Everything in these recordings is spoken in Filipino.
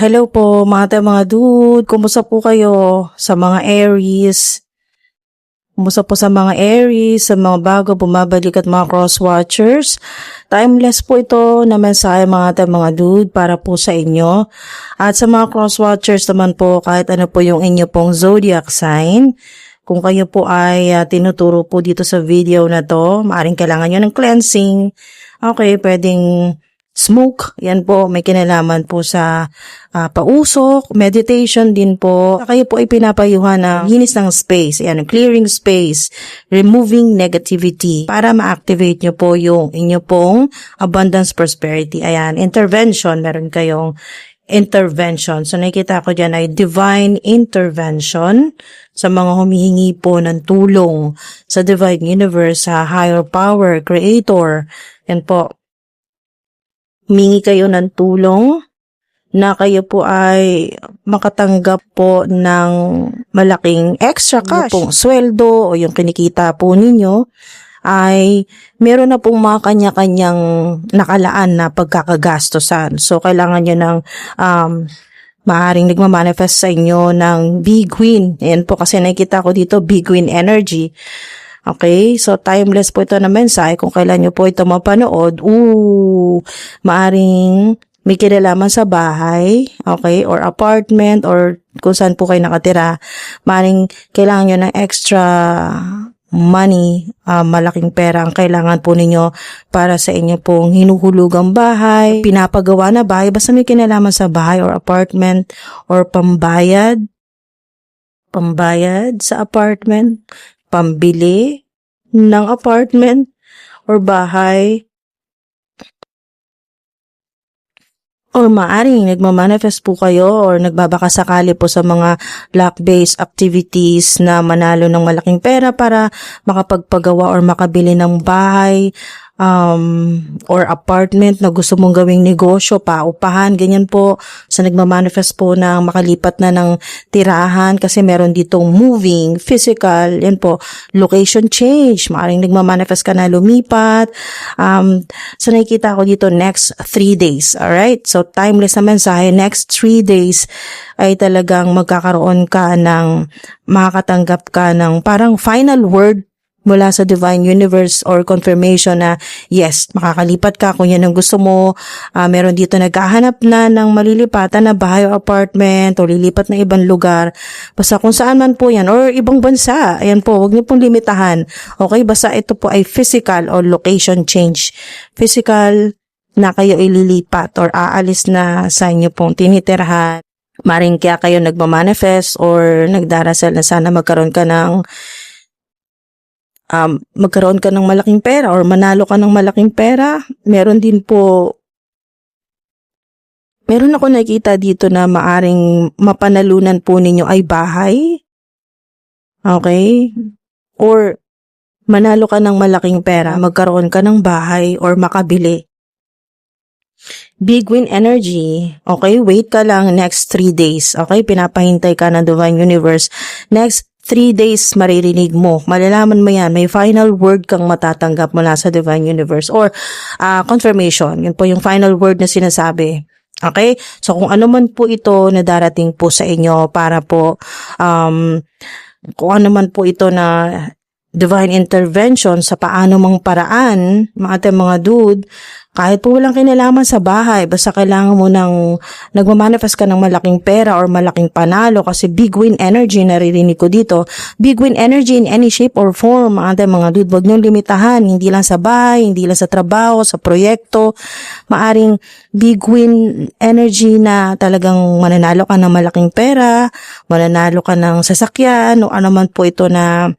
Hello po mga dude, kumusta po kayo sa mga Aries? Kumusta po sa mga Aries, sa mga bago bumabalik at mga cross-watchers? Timeless po ito na mensahe mga dude para po sa inyo. At sa mga cross-watchers naman po, kahit ano po yung inyo pong zodiac sign, kung kayo po ay tinuturo po dito sa video na to, maaaring kailangan nyo ng cleansing. Okay, pwedeng smoke, yan po, may kinalaman po sa pausok, meditation din po. Kayo po ay pinapayuhan ng linis ng space, yan, clearing space, removing negativity para ma-activate nyo po yung inyo pong abundance prosperity. Ayan, intervention, meron kayong intervention. So nakikita ko dyan ay divine intervention sa mga humihingi po ng tulong sa divine universe, sa higher power, creator. Yan po. Humingi kayo ng tulong na kayo po ay makatanggap po ng malaking extra cash. Yung pong sweldo o yung kinikita po ninyo ay meron na pong mga kanya-kanyang nakalaan na pagkakagastosan. So, kailangan nyo ng maaaring nagmamanifest sa inyo ng big win. Ayan po kasi nakikita ko dito, big win energy. Okay, so timeless po ito na mensahe. Kung kailan nyo po ito mapanood, maaring may kinalaman sa bahay, okay, or apartment, or kung saan po kayo nakatira, maaring kailangan nyo ng extra money, malaking pera ang kailangan po ninyo para sa inyo pong hinuhulugang bahay, pinapagawa na bahay, basta may kinalaman sa bahay or apartment, or pambayad sa apartment, pambili ng apartment or bahay, or maaring nagmamanifest po kayo or nagbabakasakali po sa mga luck-based activities na manalo ng malaking pera para makapagpagawa or makabili ng bahay, or apartment na gusto mong gawing negosyo, paupahan, ganyan po. So, nagmamanifest po na makalipat na ng tirahan kasi meron ditong moving, physical, yan po, location change, maaaring nagmamanifest ka na lumipat. So, nakikita ko dito next 3 days, alright? So, timeless na mensahe, next 3 days ay talagang magkakaroon ka ng, makakatanggap ka ng parang final word mula sa divine universe or confirmation na yes, makakalipat ka kung yan ang gusto mo. Meron dito naghahanap na ng malilipatan na bahay o apartment o lilipat na ibang lugar. Basta kung saan man po yan or ibang bansa. Ayan po, huwag niyo pong limitahan. Okay, basta ito po ay physical or location change. Physical na kayo ililipat or aalis na sa inyo pong tinitirahan. Maring kaya kayo nagmamanifest or nagdarasal na sana magkaroon ka ng malaking pera or manalo ka ng malaking pera. Meron ako nakita dito na maaring mapanalunan po ninyo ay bahay. Okay? Or manalo ka ng malaking pera, magkaroon ka ng bahay or makabili. Big win energy. Okay, wait ka lang next 3 days. Okay, pinapahintay ka ng divine universe. Next 3 days maririnig mo. Malalaman mo yan. May final word kang matatanggap mula sa divine universe or confirmation. Yun po yung final word na sinasabi. Okay? So kung ano man po ito na darating po sa inyo para po kung ano man po ito na divine intervention sa paano mang paraan, mga dude, kahit po walang kinalaman sa bahay, basta kailangan mo nagmamanifest ka ng malaking pera or malaking panalo kasi big win energy, naririnig ko dito. Big win energy in any shape or form, mga dude, wag niyong limitahan, hindi lang sa bahay, hindi lang sa trabaho, sa proyekto. Maaring big win energy na talagang mananalo ka ng malaking pera, mananalo ka ng sasakyan, o ano man po ito na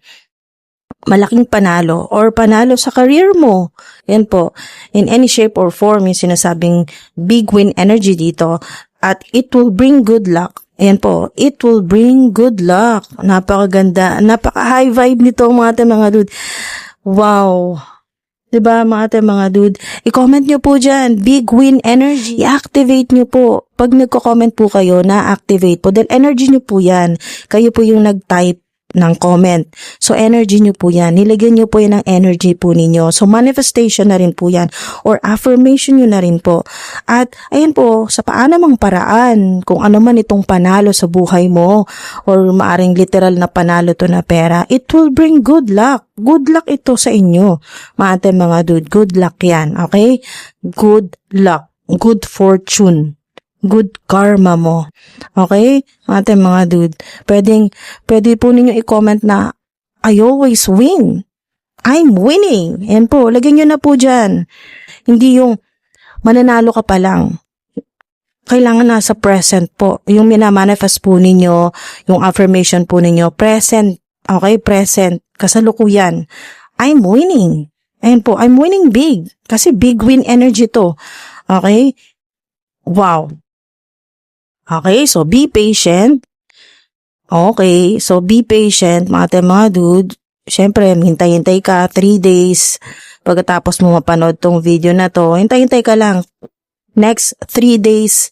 malaking panalo or panalo sa career mo. Yan po. In any shape or form, yung sinasabing big win energy dito. At it will bring good luck. Yan po. It will bring good luck. Napakaganda. Napaka-high vibe nito mga dude. Wow. Diba mga dude? I-comment nyo po dyan. Big win energy. I-activate nyo po. Pag nagko-comment po kayo, na-activate po. Dahil energy nyo po yan. Kayo po yung nag-type ng comment. So, energy nyo po yan. Nilagyan nyo po yan ng energy po ninyo. So, manifestation na rin po yan. Or affirmation nyo na rin po. At, ayan po, sa paanamang paraan, kung ano man itong panalo sa buhay mo, or maaring literal na panalo to na pera, it will bring good luck. Good luck ito sa inyo. Mga dude, good luck yan. Okay? Good luck. Good fortune. Good karma mo. Okay? Mga dude, pwede po ninyo i-comment na, I always win. I'm winning. Yan po, lagyan nyo na po dyan. Hindi yung mananalo ka pa lang. Kailangan nasa present po. Yung minamanifest po ninyo, yung affirmation po ninyo, present. Okay? Present. Kasalukuyan. I'm winning. Ayan po, I'm winning big. Kasi big win energy to. Okay? Wow. Okay, so be patient. Okay, so be patient, mga dude. Siyempre, hintay-hintay ka, 3 days. Pagkatapos mo mapanood tong video na to, hintay-hintay ka lang. Next 3 days,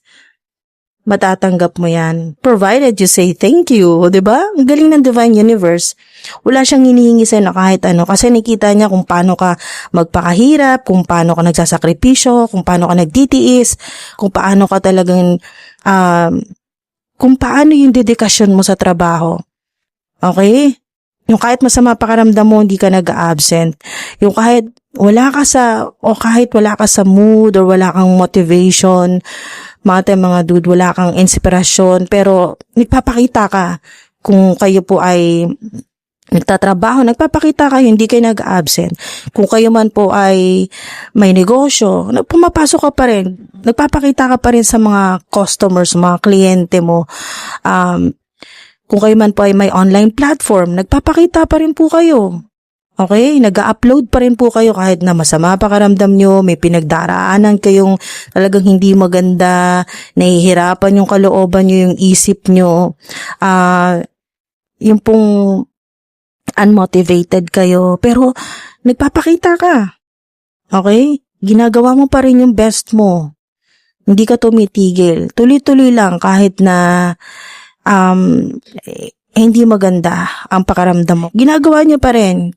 matatanggap mo yan. Provided you say thank you, diba? Ang galing ng Divine Universe. Wala siyang hinihingi sa'yo na kahit ano. Kasi nakita niya kung paano ka magpakahirap, kung paano ka nagsasakripisyo, kung paano ka nagtitiis, kung paano ka talagang kung paano yung dedikasyon mo sa trabaho. Okay? Yung kahit masama pakaramdam mo, hindi ka nag-absent. Yung kahit wala ka sa mood or wala kang motivation, mga dude, wala kang inspirasyon, pero nagpapakita ka kung kayo po ay nagtatrabaho, nagpapakita kayo, hindi kayo nag-absent. Kung kayo man po ay may negosyo, pumapasok ka pa rin. Nagpapakita ka pa rin sa mga customers, mga kliyente mo. Kung kayo man po ay may online platform, nagpapakita pa rin po kayo. Okay? Nag-upload pa rin po kayo kahit na masama pakaramdam nyo, may pinagdaraanan kayong talagang hindi maganda, nahihirapan yung kalooban nyo, yung isip nyo. Yung pong unmotivated kayo, pero nagpapakita ka. Okay? Ginagawa mo pa rin yung best mo. Hindi ka tumitigil. Tuloy-tuloy lang kahit na hindi maganda ang pakaramdam mo. Ginagawa niyo pa rin.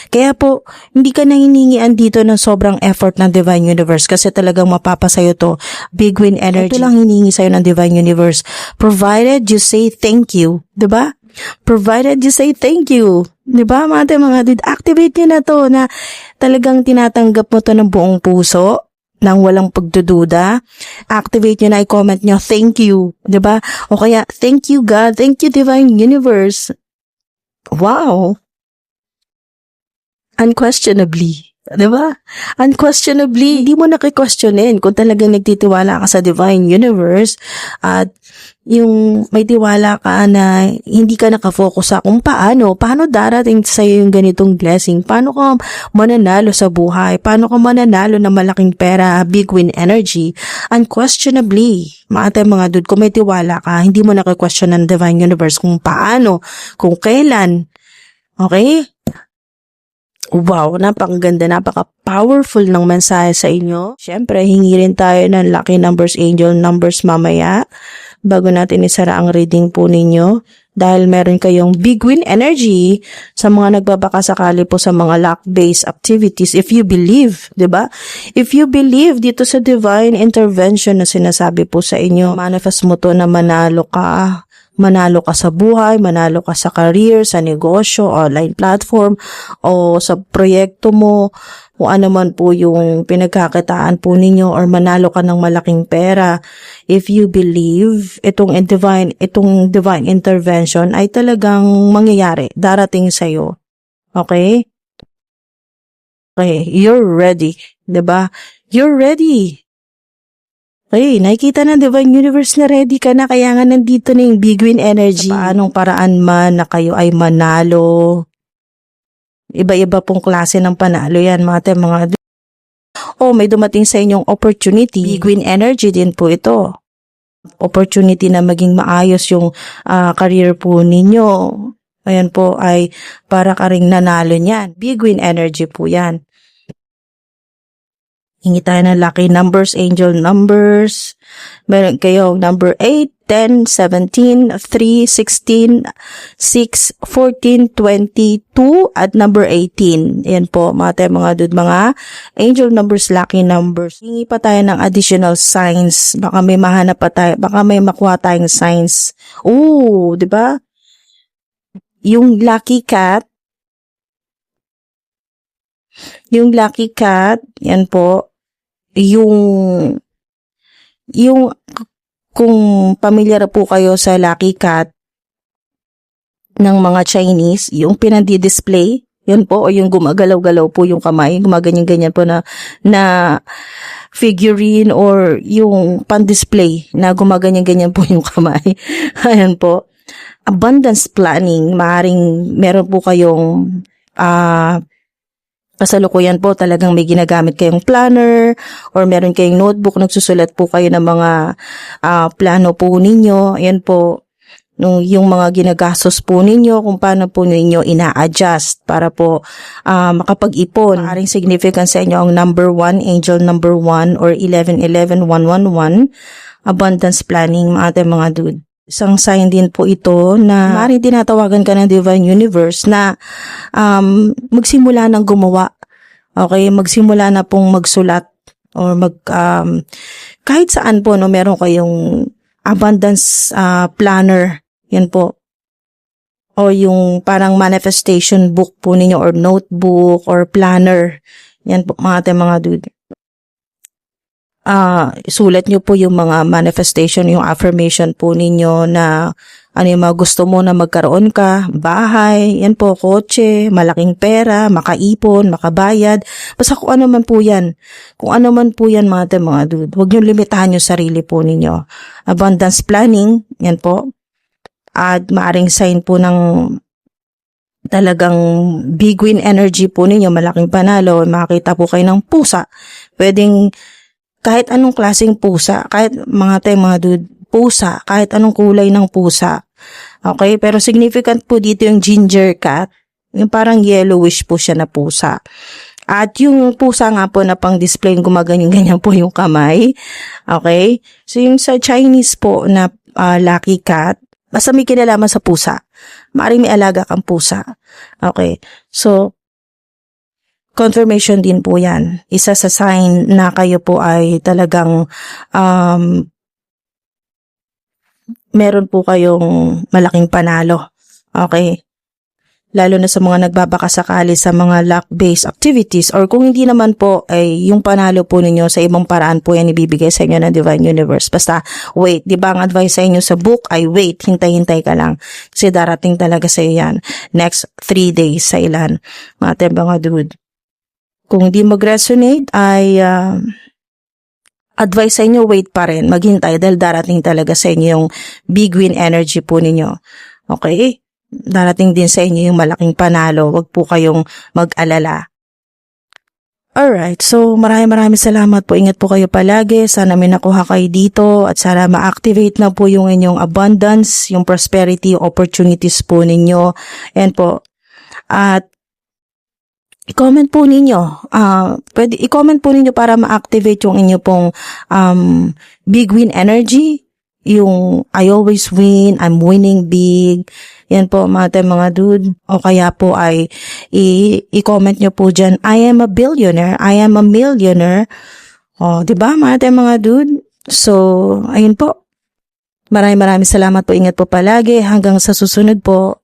Kaya po, hindi ka nanginingian dito ng sobrang effort ng Divine Universe kasi talagang mapapasayo to. Big win energy. Ito lang hiningi sa'yo ng Divine Universe. Provided you say thank you. Diba? Provided you say thank you. Diba, mga dude? Activate nyo na to na talagang tinatanggap mo to ng buong puso, nang walang pagdududa. Activate nyo na, i-comment nyo, thank you. Diba? O kaya, thank you God, thank you Divine Universe. Wow! Unquestionably. Diba? Unquestionably, hindi mo na-questionin kung talagang nagtitiwala ka sa Divine Universe at yung may tiwala ka na hindi ka nakafocus sa kung paano darating sa'yo yung ganitong blessing, paano ka mananalo sa buhay, paano ka mananalo ng malaking pera, big win energy. Unquestionably, mga dude, kung may tiwala ka, hindi mo na-question ng Divine Universe kung paano, kung kailan. Okay? Wow, napakaganda, napaka-powerful ng mensahe sa inyo. Siyempre, hingi rin tayo ng lucky numbers, angel numbers mamaya bago natin isara ang reading po ninyo. Dahil meron kayong big win energy sa mga nagbabakasakali po sa mga luck-based activities. If you believe, diba? If you believe dito sa divine intervention na sinasabi po sa inyo, manifest mo to na manalo ka. Manalo ka sa buhay, manalo ka sa career, sa negosyo, online platform, o sa proyekto mo, kung ano man po yung pinagkakitaan po ninyo, or manalo ka ng malaking pera. If you believe, itong divine intervention ay talagang mangyayari, darating sa'yo. Okay? Okay, you're ready. Diba? You're ready. Okay, nakikita ng Divine Universe na ready ka na, kaya nga nandito na yung big win energy. Sa paanong paraan man na kayo ay manalo. Iba-iba pong klase ng panalo yan, mga may dumating sa inyong opportunity. Big win energy din po ito. Opportunity na maging maayos yung career po ninyo. Ayan po ay para ka ring nanalo niyan. Big win energy po yan. Hingi tayo ng lucky numbers, angel numbers. Meron kayo number 8, 10, 17, 3, 16, 6, 14, 22, at number 18. Yan po, mga dude, mga angel numbers, lucky numbers. Hingi pa tayo ng additional signs. Baka may mahanap pa tayo, baka may makuha tayong signs. Ooh, di ba? Yung lucky cat, yan po, yung kung pamilyar po kayo sa lucky cat ng mga Chinese, yung pinadi-display, yan po, o yung gumagalaw-galaw po yung kamay, gumaganyan-ganyan po na figurine, or yung pan-display na gumaganyan-ganyan po yung kamay. Ayan po. Abundance planning, maaring meron po kayong kasalukuyan po talagang may ginagamit kayong planner or meron kayong notebook, nagsusulat po kayo ng mga plano po ninyo. Ayan po, yung mga ginagastos po ninyo, kung paano po ninyo ina-adjust para po makapag-ipon. Maaring significant sa inyo ang number 1, angel number 1, or 1111, 111, abundance planning, mga dude. Isang sign din po ito na maaaring tinatawagan ka ng Divine Universe na magsimula ng gumawa. Okay, magsimula na pong magsulat or kahit saan po, no, meron kayong abundance planner. Yan po. O yung parang manifestation book po ninyo, or notebook or planner. Yan po, mga dude. Isulat nyo po yung mga manifestation, yung affirmation po ninyo na ano yung mga gusto mo na magkaroon ka, bahay, yan po, kotse, malaking pera, makaipon, makabayad, basta kung ano man po yan. Kung ano man po yan, mga dude, huwag nyo limitahan yung sarili po ninyo. Abundance planning, yan po. At maaring sign po ng talagang big win energy po ninyo, malaking panalo, makakita po kayo ng pusa. Pwedeng kahit anong klaseng pusa, kahit mga dude, pusa, kahit anong kulay ng pusa. Okay, pero significant po dito yung ginger cat, yung parang yellowish po siya na pusa. At yung pusa nga po na pang display, gumaganyan-ganyan po yung kamay. Okay, so yung sa Chinese po na lucky cat, basta may kinalaman sa pusa, maaaring may alaga kang pusa. Okay, so confirmation din po yan. Isa sa sign na kayo po ay talagang meron po kayong malaking panalo. Okay? Lalo na sa mga nagbabakasakali sa mga luck-based activities, or kung hindi naman po ay yung panalo po ninyo sa ibang paraan po yan ibibigay sa inyo ng Divine Universe. Basta wait, di ba ang advice sa inyo sa book ay wait, hintay-hintay ka lang. Kasi darating talaga sa iyo yan. Next 3 days sa ilan. Mga dude. Kung hindi mag-resonate, ay advice sa inyo, wait pa rin, maghintay dahil darating talaga sa inyo yung big win energy po ninyo. Okay? Darating din sa inyo yung malaking panalo. Huwag po kayong mag-alala. Alright, so maraming salamat po. Ingat po kayo palagi. Sana may nakuha kayo dito at sana ma-activate na po yung inyong abundance, yung prosperity, opportunities po ninyo. And po, at i-comment po ninyo. Pwede i-comment po ninyo para ma-activate yung inyo pong big win energy. Yung I always win, I'm winning big. Yan po mga dude. O kaya po ay i-comment nyo po dyan, I am a billionaire, I am a millionaire. O, diba mga dude? So, ayun po. Maraming salamat po. Ingat po palagi. Hanggang sa susunod po.